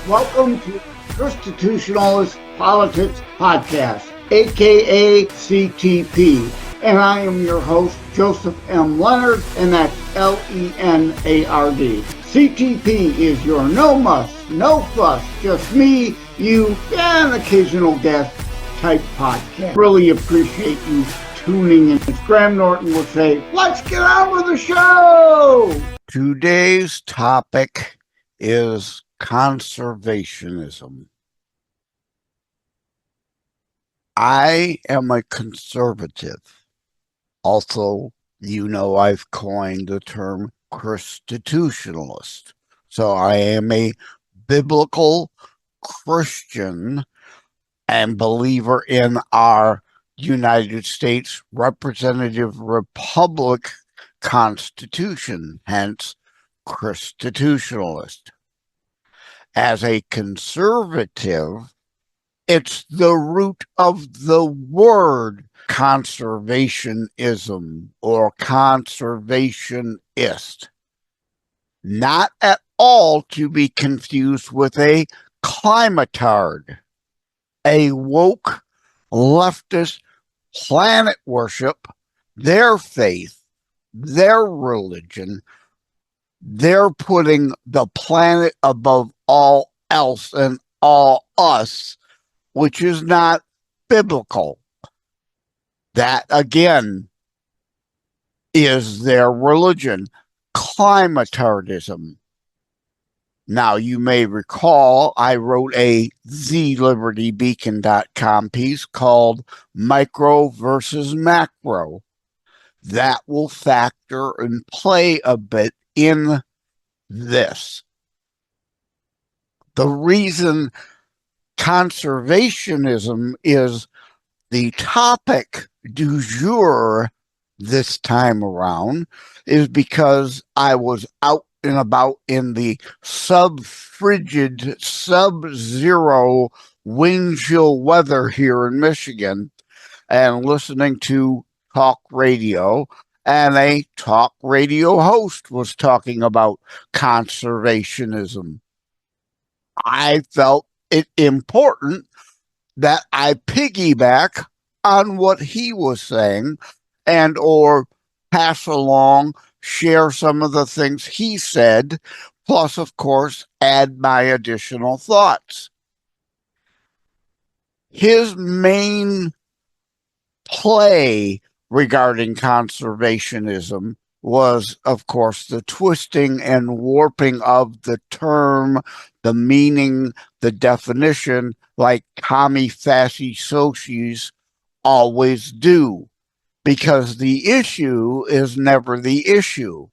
Welcome to Constitutionalist Politics Podcast, aka CTP. And I am your host, Joseph M. Leonard, and that's Leonard. CTP is your no muss, no fuss, just me, you, and occasional guest type podcast. Really appreciate you tuning in. As Graham Norton would say, let's get on with the show! Today's topic is conservationism. I am a conservative. Also, I've coined the term constitutionalist. So I am a biblical Christian and believer in our United States Representative Republic Constitution, hence constitutionalist. As a conservative, it's the root of the word conservationism or conservationist. Not at all to be confused with a ClimaTard, a woke leftist planet worship, their faith, their religion. They're putting the planet above all else and all us, which is not biblical. That, again, is their religion, climatardism. Now, you may recall I wrote a JLenardDetroit piece called Micro versus Macro. That will factor and play a bit in this. The reason conservationism is the topic du jour this time around is because I was out and about in the sub-frigid, sub-zero wind chill weather here in Michigan and listening to talk radio, and a talk radio host was talking about conservationism. I felt it important that I piggyback on what he was saying and or pass along, share some of the things he said, plus, of course, add my additional thoughts. His main play regarding conservationism was, of course, the twisting and warping of the term, the meaning, the definition, like commie fasci sociis always do, because the issue is never the issue,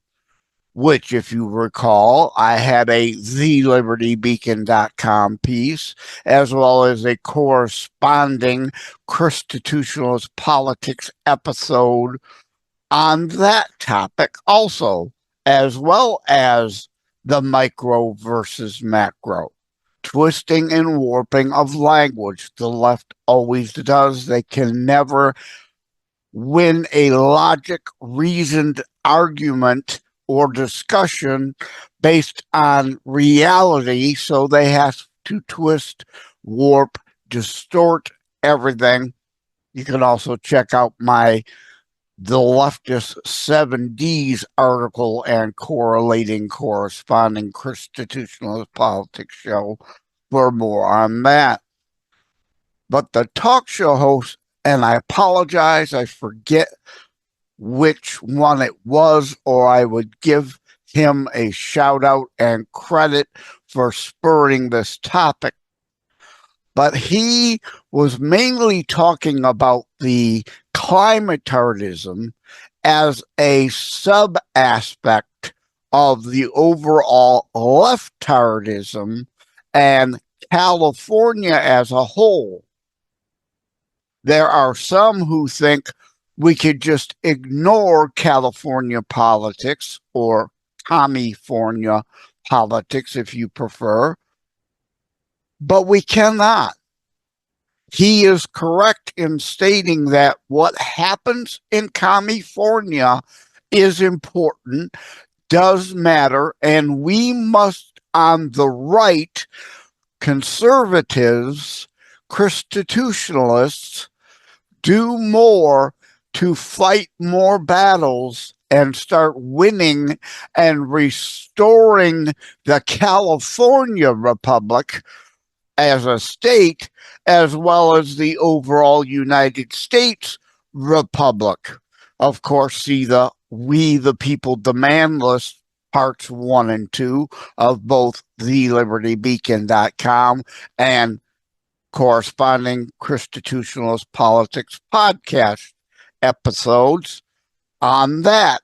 which, if you recall, I had a JLenardDetroit piece, as well as a corresponding constitutionalist politics episode on that topic also, as well as the micro versus macro. Twisting and warping of language. The left always does. They can never win a logic, reasoned argument or discussion based on reality, so they have to twist, warp, distort everything. You can also check out the leftist 7Ds article and corresponding constitutionalist politics show for more on that. But the talk show host, and I apologize, I forget which one it was, or I would give him a shout out and credit for spurring this topic. But he was mainly talking about the climatardism as a sub-aspect of the overall leftardism and California as a whole. There are some who think we could just ignore California politics, or California politics if you prefer, but we cannot. He is correct in stating that what happens in California is important, does matter, and we must, on the right, conservatives, constitutionalists do more to fight more battles and start winning and restoring the California Republic as a state, as well as the overall United States Republic. Of course, see the We the People Demand list, parts 1 and 2 of both thelibertybeacon.com and corresponding Constitutionalist Politics podcast episodes on that.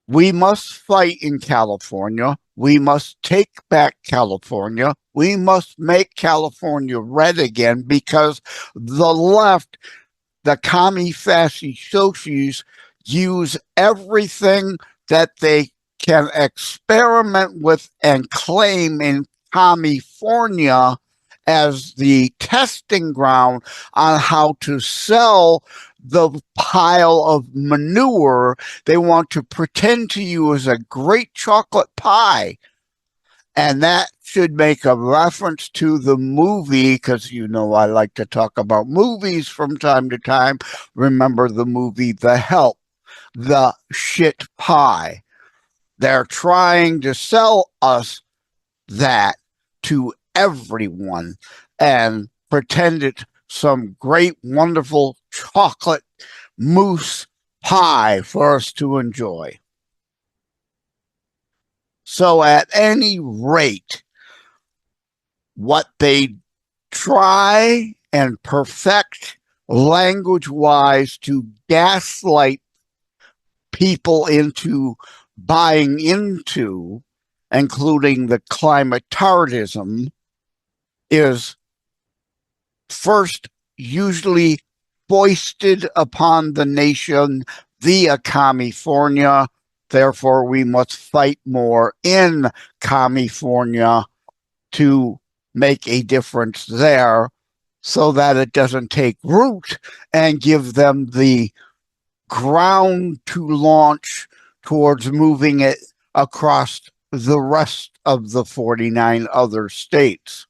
We must fight in California. We must take back California. We must make California red again, because the left, the commie fascist socios, use everything that they can experiment with and claim in California as the testing ground on how to sell the pile of manure they want to pretend to you as a great chocolate pie. And that should make a reference to the movie, because you know I like to talk about movies from time to time. Remember the movie The Help, the shit pie. They're trying to sell us that to everyone and pretend it's some great, wonderful chocolate mousse pie for us to enjoy. So at any rate, what they try and perfect language-wise to gaslight people into buying into, including the ClimaTardism, is first usually foisted upon the nation via California. Therefore, we must fight more in California to make a difference there, so that it doesn't take root and give them the ground to launch towards moving it across the rest of the 49 other states.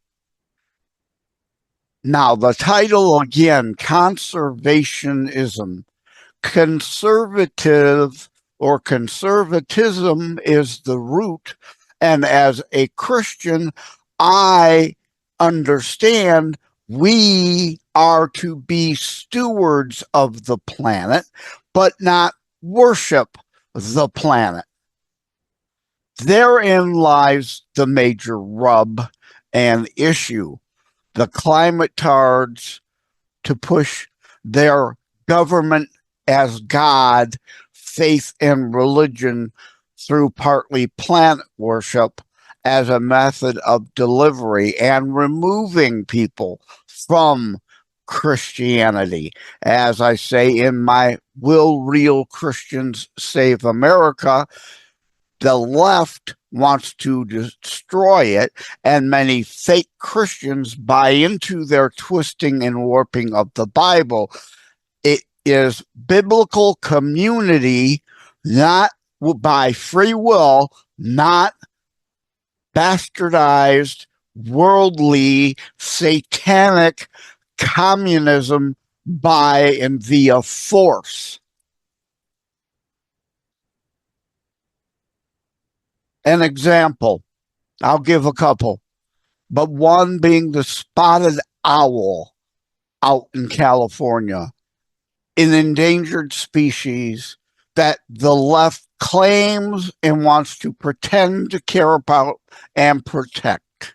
Now, the title again, Conservationism. Conservative or conservatism is the root, and as a Christian, I understand we are to be stewards of the planet, but not worship the planet. Therein lies the major rub and issue. The ClimaTards, to push their government as God, faith, and religion through partly planet worship as a method of delivery and removing people from Christianity. As I say in my Will Real Christians Save America, the left wants to destroy it, and many fake Christians buy into their twisting and warping of the Bible. It is biblical community, not by free will, not bastardized, worldly, satanic communism by and via force. An example, I'll give a couple, but one being the spotted owl out in California, an endangered species that the left claims and wants to pretend to care about and protect.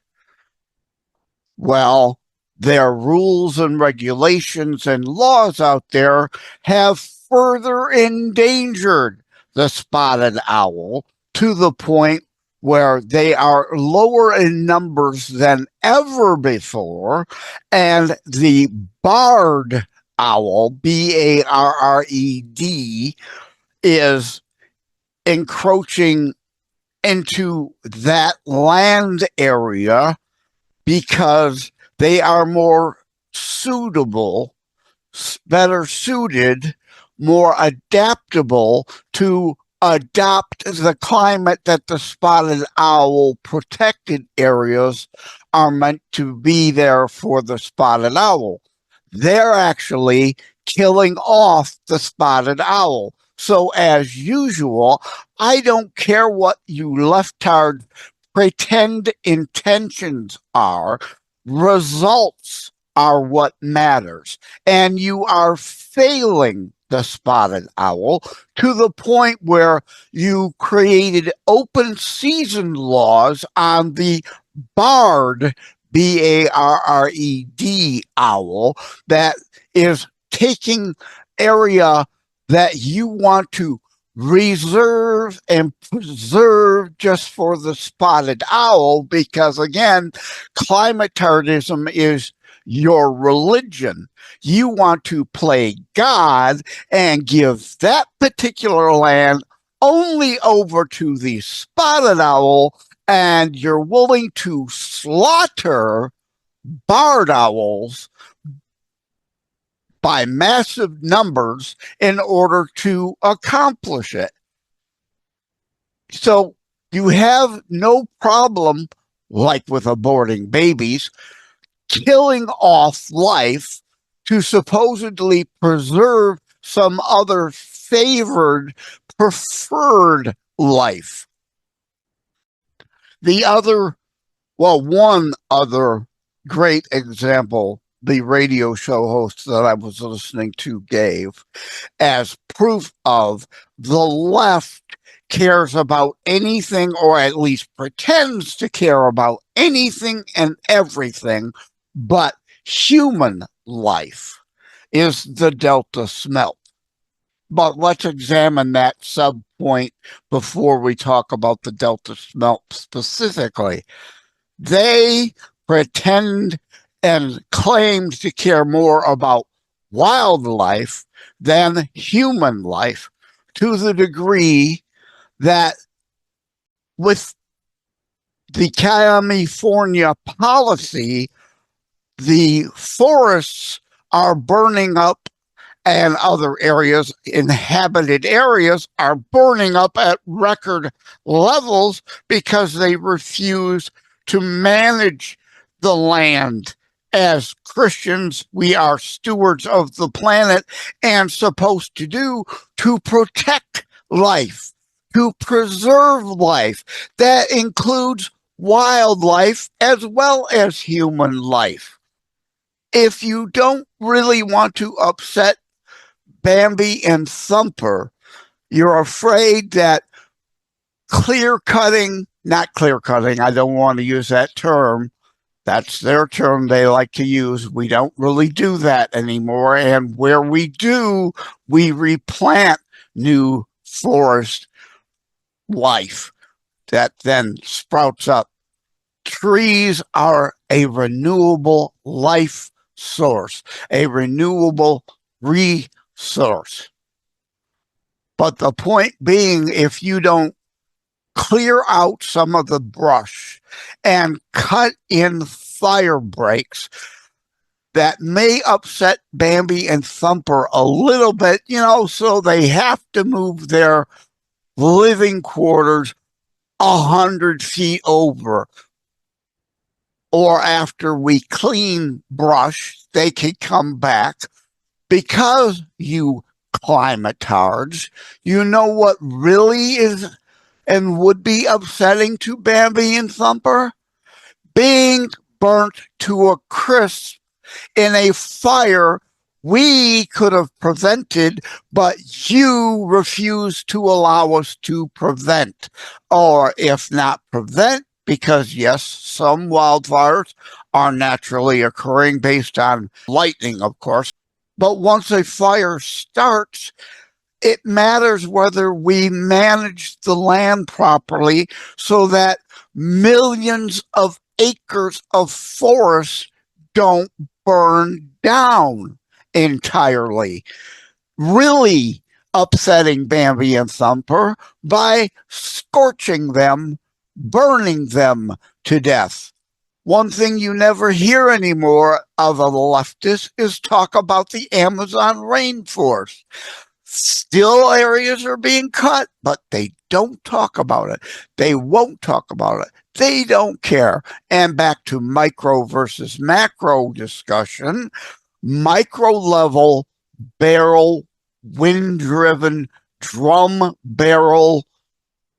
Well, their rules and regulations and laws out there have further endangered the spotted owl to the point where they are lower in numbers than ever before, and the barred owl, B-A-R-R-E-D, is encroaching into that land area because they are more suitable, better suited, more adaptable to adopt the climate that the spotted owl protected areas are meant to be there for the spotted owl. They're actually killing off the spotted owl. So as usual, I don't care what you leftard pretend intentions are. Results are what matters. And you are failing the spotted owl to the point where you created open season laws on the barred, BARRED owl that is taking area that you want to reserve and preserve just for the spotted owl, because again, climatardism is your religion. You want to play God and give that particular land only over to the spotted owl, and you're willing to slaughter barred owls by massive numbers in order to accomplish it. So you have no problem, like with aborting babies, killing off life to supposedly preserve some other favored, preferred life. One other great example the radio show host that I was listening to gave as proof of the left cares about anything, or at least pretends to care about anything and everything but human life, is the delta smelt. But let's examine that sub-point before we talk about the delta smelt specifically. They pretend and claim to care more about wildlife than human life, to the degree that with the California policy, the forests are burning up and other areas, inhabited areas, are burning up at record levels because they refuse to manage the land. As Christians, we are stewards of the planet and supposed to do to protect life, to preserve life. That includes wildlife as well as human life. If you don't really want to upset Bambi and Thumper, you're afraid that not clear cutting, I don't want to use that term. That's their term they like to use. We don't really do that anymore. And where we do, we replant new forest life that then sprouts up. Trees are a renewable life source, a renewable resource. But the point being, if you don't clear out some of the brush and cut in fire breaks, that may upset Bambi and Thumper a little bit, so they have to move their living quarters 100 feet over. Or after we clean brush, they can come back. Because you climatards, you know what really is and would be upsetting to Bambi and Thumper? Being burnt to a crisp in a fire we could have prevented, but you refuse to allow us to prevent. Or if not prevent, because yes, some wildfires are naturally occurring based on lightning, of course. But once a fire starts, it matters whether we manage the land properly so that millions of acres of forest don't burn down entirely, really upsetting Bambi and Thumper by scorching them, burning them to death. One thing you never hear anymore of a leftist is talk about the Amazon rainforest. Still areas are being cut, but they don't talk about it. They won't talk about it. They don't care. And back to micro versus macro discussion, micro level barrel, wind-driven drum barrel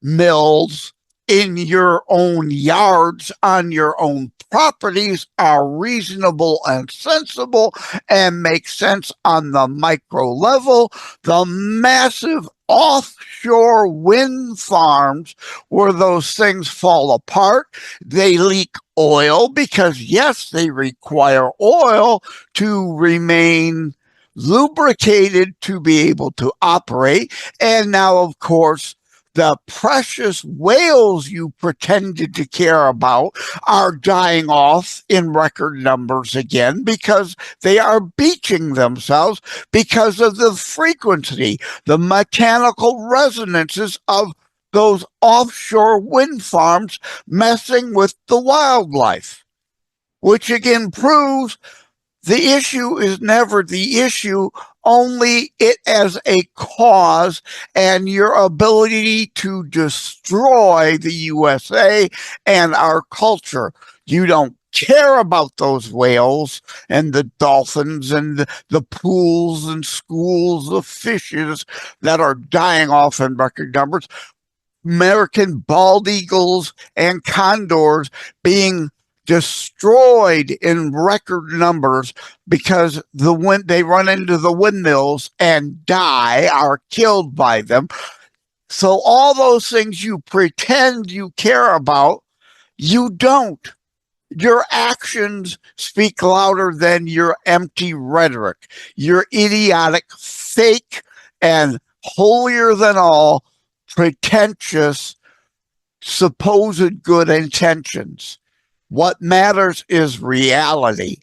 mills in your own yards, on your own properties, are reasonable and sensible and make sense on the micro level. The massive offshore wind farms where those things fall apart, they leak oil because, yes, they require oil to remain lubricated to be able to operate. And now, of course, the precious whales you pretended to care about are dying off in record numbers again because they are beaching themselves because of the frequency, the mechanical resonances of those offshore wind farms messing with the wildlife, which again proves the issue is never the issue, only it as a cause and your ability to destroy the USA and our culture. You don't care about those whales and the dolphins and the pools and schools of fishes that are dying off in record numbers. American bald eagles and condors being destroyed in record numbers because they run into the windmills and die, are killed by them. So all those things you pretend you care about, you don't. Your actions speak louder than your empty rhetoric, your idiotic, fake, and holier than all pretentious, supposed good intentions. What matters is reality,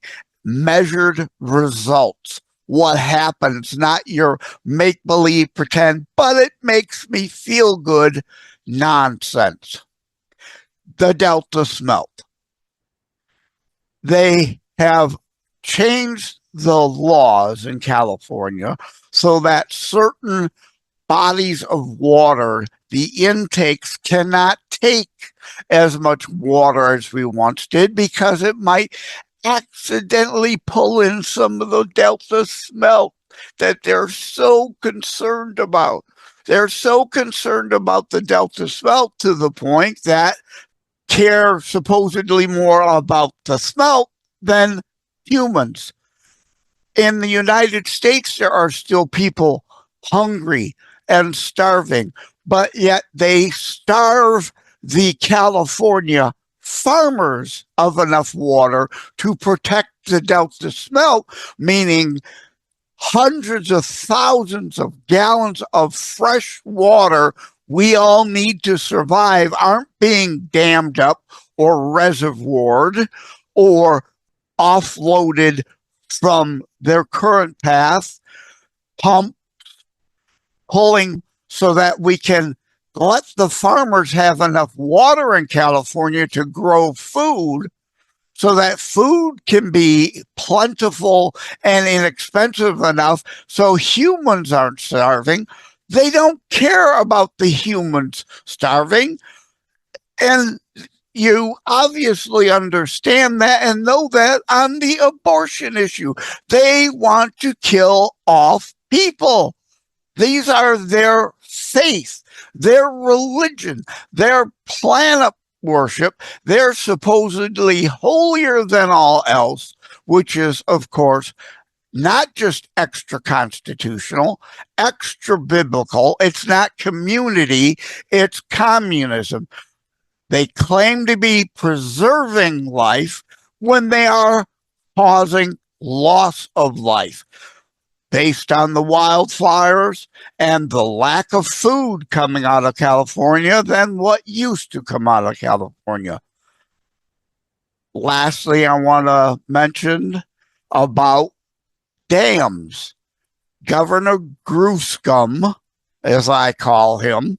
measured results. What happens, not your make-believe, pretend, but it makes me feel good nonsense. The Delta smelt. They have changed the laws in California so that certain bodies of water, the intakes cannot take as much water as we once did because it might accidentally pull in some of the Delta smelt that they're so concerned about. They're so concerned about the Delta smelt to the point that care supposedly more about the smelt than humans. In the United States, there are still people hungry and starving, but yet they starve the California farmers of enough water to protect the Delta smelt, meaning hundreds of thousands of gallons of fresh water we all need to survive aren't being dammed up or reservoired or offloaded from their current path, pulling so that we can let the farmers have enough water in California to grow food so that food can be plentiful and inexpensive enough so humans aren't starving. They don't care about the humans starving. And you obviously understand that and know that on the abortion issue. They want to kill off people. These are their faith, their religion, their planet worship. They're supposedly holier than all else, which is, of course, not just extra constitutional, extra biblical. It's not community, it's communism. They claim to be preserving life when they are causing loss of life based on the wildfires and the lack of food coming out of California than what used to come out of California. Lastly, I want to mention about dams. Governor Grewscum, as I call him,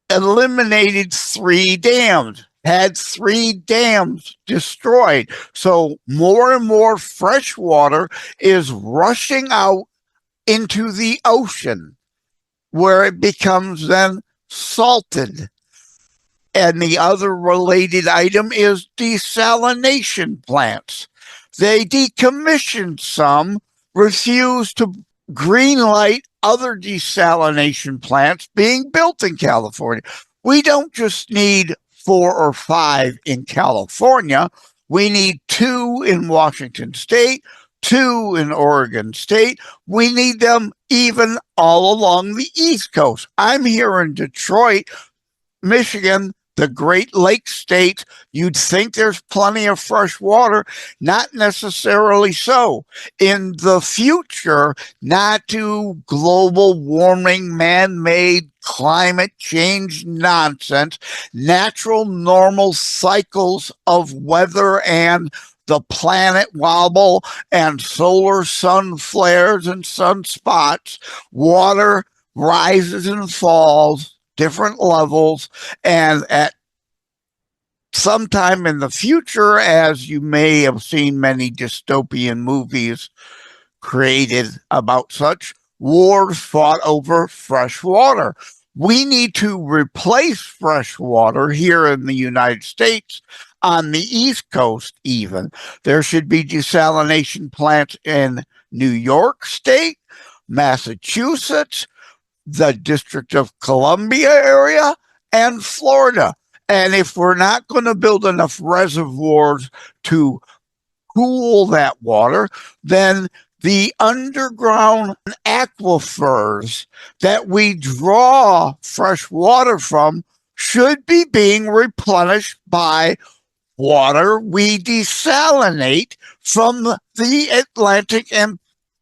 eliminated 3 dams, had 3 dams destroyed. So more and more fresh water is rushing out into the ocean, where it becomes then salted. And the other related item is desalination plants. They decommissioned some, refused to greenlight other desalination plants being built in California. We don't just need 4 or 5 in California. We need 2 in Washington State, 2 in Oregon State. We need them even all along the East Coast. I'm here in Detroit, Michigan, the Great Lakes state. You'd think there's plenty of fresh water. Not necessarily so. In the future, not to global warming, man-made climate change nonsense, natural normal cycles of weather and the planet wobble and solar sun flares and sunspots, water rises and falls, different levels, and at sometime in the future, as you may have seen many dystopian movies created about such, wars fought over fresh water. We need to replace fresh water here in the United States, on the East Coast even. There should be desalination plants in New York State, Massachusetts, the District of Columbia area, and Florida. And if we're not going to build enough reservoirs to cool that water, then the underground aquifers that we draw fresh water from should be being replenished by water we desalinate from the Atlantic and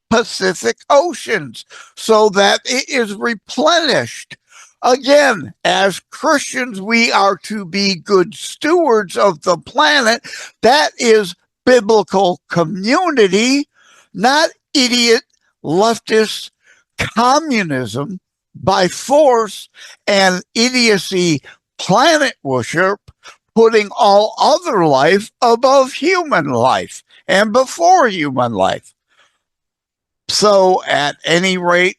Pacific Oceans, so that it is replenished. Again, as Christians, we are to be good stewards of the planet. That is biblical community, not idiot leftist communism by force and idiocy planet worship, putting all other life above human life and before human life. So at any rate,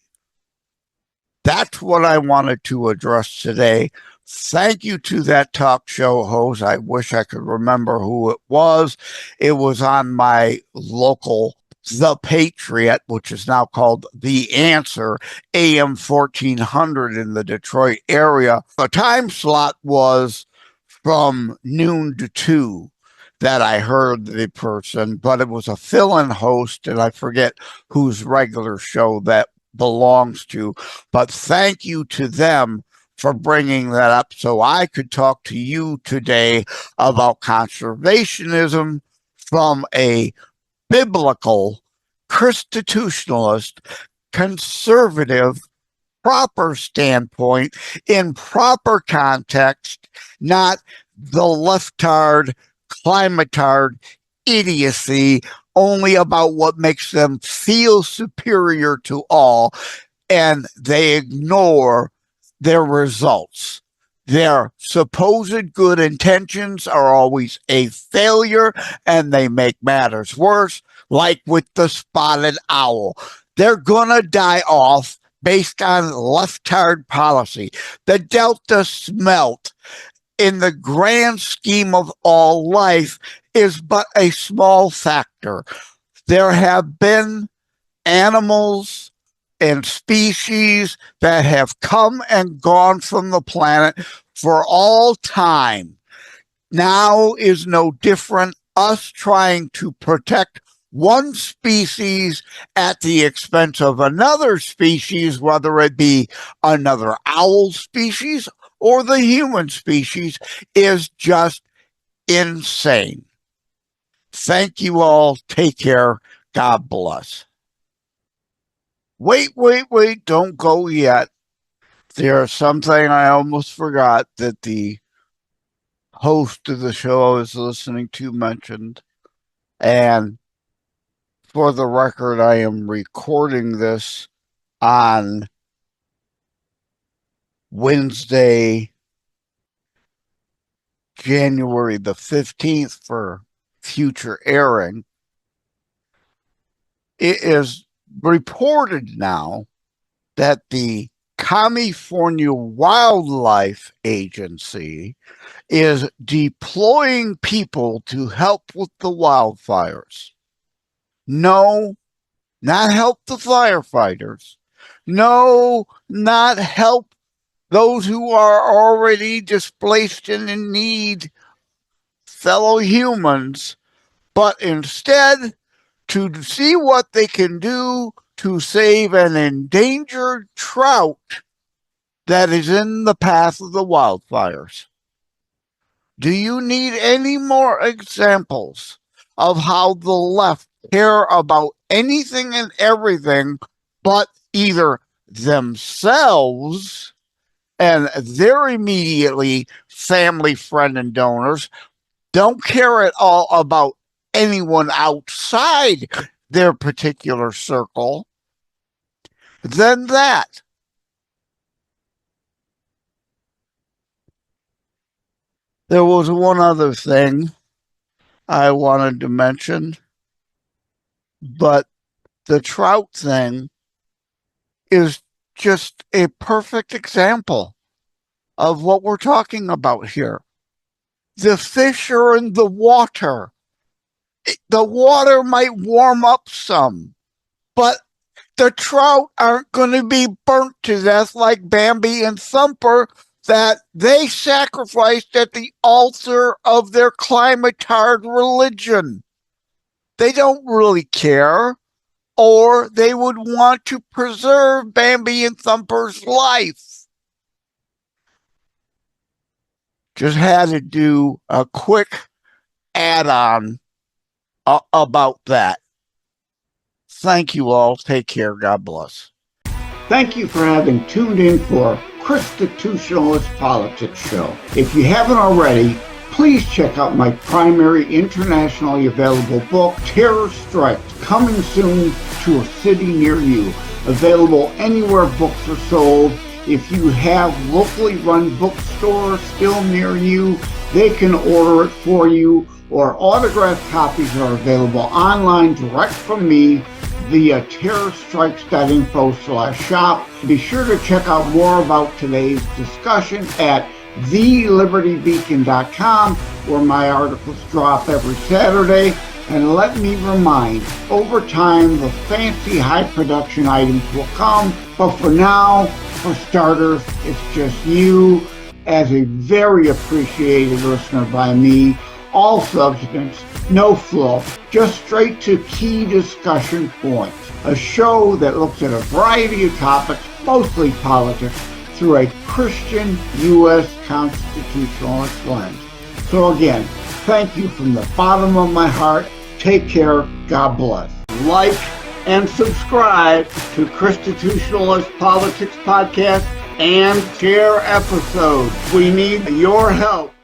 that's what I wanted to address today. Thank you to that talk show host. I wish I could remember who it was. It was on my local The Patriot, which is now called The Answer, AM 1400 in the Detroit area. The time slot was from noon to 2 that I heard the person, but it was a fill-in host, and I forget whose regular show that belongs to. But thank you to them for bringing that up so I could talk to you today about conservationism from a biblical, constitutionalist, conservative, proper standpoint, in proper context, not the Leftard ClimaTard idiocy, only about what makes them feel superior to all, and they ignore their results. Their supposed good intentions are always a failure, and they make matters worse, like with the spotted owl. They're gonna die off based on leftard policy. The Delta smelt, in the grand scheme of all life, is but a small factor. There have been animals and species that have come and gone from the planet for all time. Now is no different. Us trying to protect one species at the expense of another species, whether it be another owl species or the human species, is just insane. Thank you all. Take care. God bless. Wait, don't go yet. There's something I almost forgot that the host of the show I was listening to mentioned. And for the record, I am recording this on Wednesday, January the 15th for future airing. It is reported now that the California Wildlife Agency is deploying people to help with the wildfires. No, not help the firefighters. No, not help those who are already displaced and in need, fellow humans, but instead to see what they can do to save an endangered trout that is in the path of the wildfires. Do you need any more examples of how the left care about anything and everything but either themselves and their immediately family, friend, and donors, don't care at all about anyone outside their particular circle, then that? There was one other thing I wanted to mention, but the trout thing is just a perfect example of what we're talking about here. The fish are in the water. The water might warm up some, but the trout aren't going to be burnt to death like Bambi and Thumper that they sacrificed at the altar of their ClimaTard religion. They don't really care, or they would want to preserve Bambi and Thumper's life. Just had to do a quick add-on about that. Thank you all. Take care. God bless. Thank you for having tuned in for Constitutionalist Politics Show. If you haven't already, please check out my primary internationally available book, Terror Strikes, coming soon to a city near you. Available anywhere books are sold. If you have locally run bookstores still near you, they can order it for you, or autographed copies are available online direct from me via terrorstrikes.info/shop. Be sure to check out more about today's discussion at thelibertybeacon.com, where my articles drop every Saturday. And let me remind, over time, the fancy high production items will come, but for now, for starters, it's just you as a very appreciated listener by me. All substance, no fluff, just straight to key discussion points. A show that looks at a variety of topics, mostly politics, through a Christian U.S. constitutionalist lens. So again, thank you from the bottom of my heart. Take care. God bless. Like and subscribe to Constitutionalist Politics Podcast and share episodes. We need your help.